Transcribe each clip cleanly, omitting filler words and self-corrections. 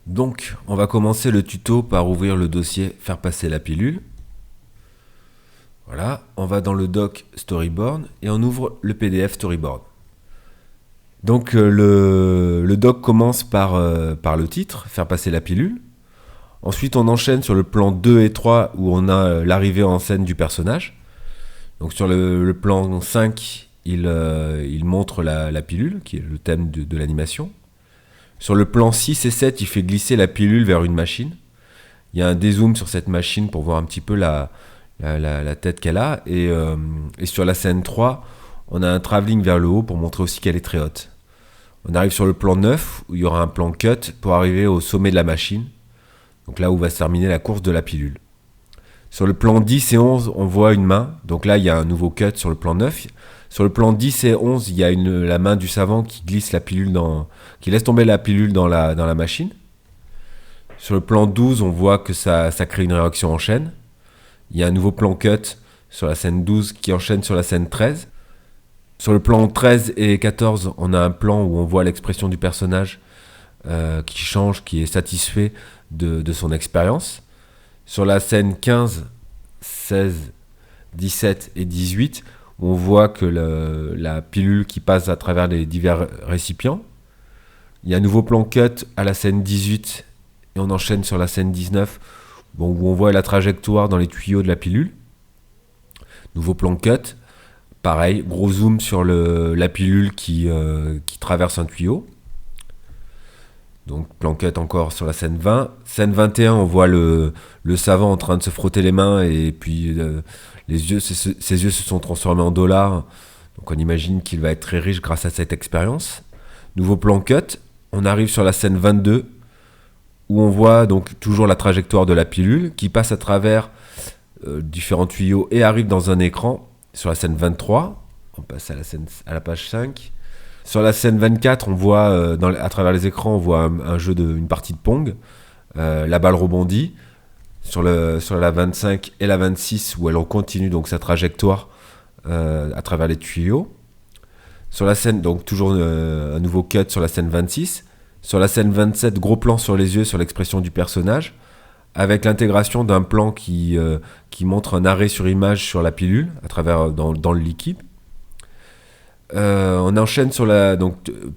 Donc, on va commencer le tuto par ouvrir le dossier Faire passer la pilule. Voilà, on va dans le doc Storyboard et on ouvre le PDF Storyboard. Donc, le doc commence par le titre, Faire passer la pilule. Ensuite, on enchaîne sur le plan 2 et 3 où on a l'arrivée en scène du personnage. Donc, sur le plan 5, il montre la pilule, qui est le thème de l'animation. Sur le plan 6 et 7, il fait glisser la pilule vers une machine. Il y a un dézoom sur cette machine pour voir un petit peu la tête qu'elle a. Et sur la scène 3, on a un travelling vers le haut pour montrer aussi qu'elle est très haute. On arrive sur le plan 9, où il y aura un plan cut pour arriver au sommet de la machine. Donc là où va se terminer la course de la pilule. Sur le plan 10 et 11, on voit une main. Donc là, il y a un nouveau cut sur le plan 9. Sur le plan 10 et 11, il y a la main du savant qui glisse la pilule qui laisse tomber la pilule dans la machine. Sur le plan 12, on voit que ça crée une réaction en chaîne. Il y a un nouveau plan cut sur la scène 12 qui enchaîne sur la scène 13. Sur le plan 13 et 14, on a un plan où on voit l'expression du personnage qui change, qui est satisfait de son expérience. Sur la scène 15, 16, 17 et 18, on voit que la pilule qui passe à travers les divers récipients. Il y a un nouveau plan cut à la scène 18 et on enchaîne sur la scène 19 où on voit la trajectoire dans les tuyaux de la pilule. Nouveau plan cut, pareil, gros zoom sur la pilule qui traverse un tuyau. Donc plan cut encore sur la scène 20. Scène 21, on voit le savant en train de se frotter les mains et puis ses yeux se sont transformés en dollars. Donc on imagine qu'il va être très riche grâce à cette expérience. Nouveau plan cut, on arrive sur la scène 22 où on voit donc toujours la trajectoire de la pilule qui passe à travers différents tuyaux et arrive dans un écran sur la scène 23. On passe à la page 5. Sur la scène 24, on voit à travers les écrans, on voit une partie de Pong. La balle rebondit sur la 25 et la 26 où elle continue donc sa trajectoire à travers les tuyaux. Sur la scène, donc toujours un nouveau cut sur la scène 26. Sur la scène 27, gros plan sur les yeux, sur l'expression du personnage, avec l'intégration d'un plan qui montre un arrêt sur image sur la pilule à travers dans le liquide. On enchaîne sur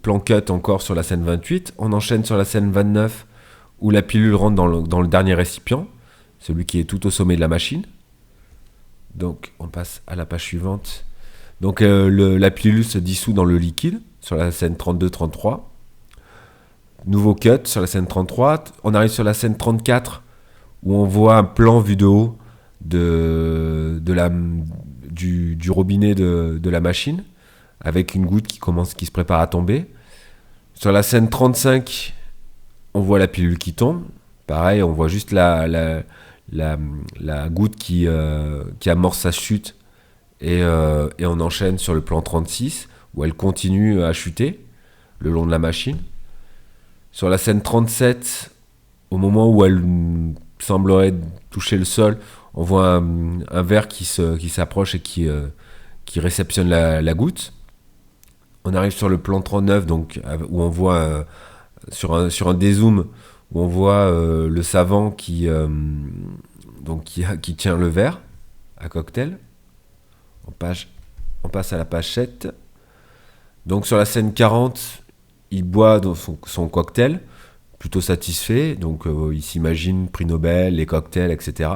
plan cut encore sur la scène 28. On enchaîne sur la scène 29 où la pilule rentre dans le dernier récipient, celui qui est tout au sommet de la machine. Donc on passe à la page suivante. Donc la pilule se dissout dans le liquide sur la scène 32-33. Nouveau cut sur la scène 33. On arrive sur la scène 34 où on voit un plan vu de haut du robinet de la machine, avec une goutte qui se prépare à tomber. Sur la scène 35, on voit la pilule qui tombe. Pareil, on voit juste la goutte qui amorce sa chute. Et on enchaîne sur le plan 36, où elle continue à chuter le long de la machine. Sur la scène 37, au moment où elle semblerait toucher le sol, on voit un verre qui s'approche et qui réceptionne la goutte. On arrive sur le plan 39, donc, où on voit sur un dézoom, où on voit le savant qui tient le verre à cocktail. On passe à la page 7. Donc sur la scène 40, il boit dans son cocktail, plutôt satisfait. Donc il s'imagine prix Nobel, les cocktails, etc.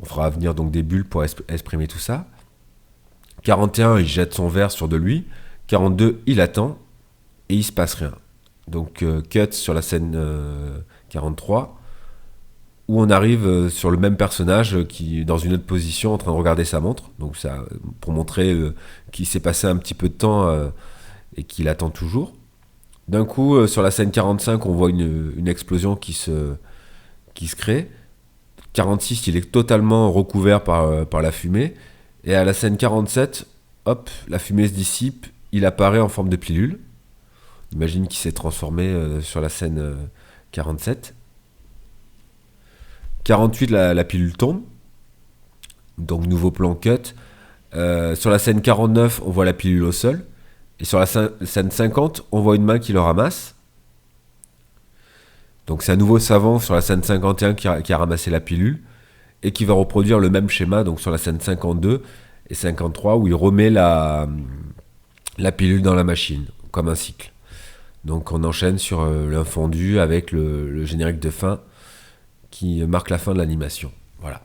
On fera venir donc des bulles pour exprimer tout ça. 41, il jette son verre sur de lui. 42, il attend et il se passe rien. Donc cut sur la scène 43 où on arrive sur le même personnage qui est dans une autre position en train de regarder sa montre. Donc ça pour montrer qu'il s'est passé un petit peu de temps et qu'il attend toujours. D'un coup, sur la scène 45, on voit une explosion qui se crée. 46, il est totalement recouvert par la fumée. Et à la scène 47, hop, la fumée se dissipe, il apparaît en forme de pilule. Imagine qu'il s'est transformé sur la scène 47. 48, la pilule tombe. Donc nouveau plan cut. Sur la scène 49, on voit la pilule au sol. Et sur la scène 50, on voit une main qui le ramasse. Donc c'est un nouveau savant sur la scène 51 qui a ramassé la pilule et qui va reproduire le même schéma donc sur la scène 52 et 53 où il remet la pilule dans la machine, comme un cycle. Donc on enchaîne sur l'infondu avec le générique de fin qui marque la fin de l'animation. Voilà.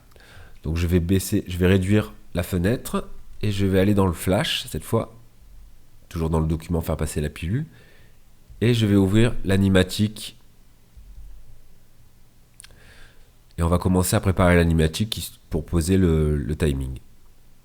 Donc je vais réduire la fenêtre et je vais aller dans le flash cette fois, toujours dans le document faire passer la pilule, et je vais ouvrir l'animatique. Et on va commencer à préparer l'animatique pour poser le timing.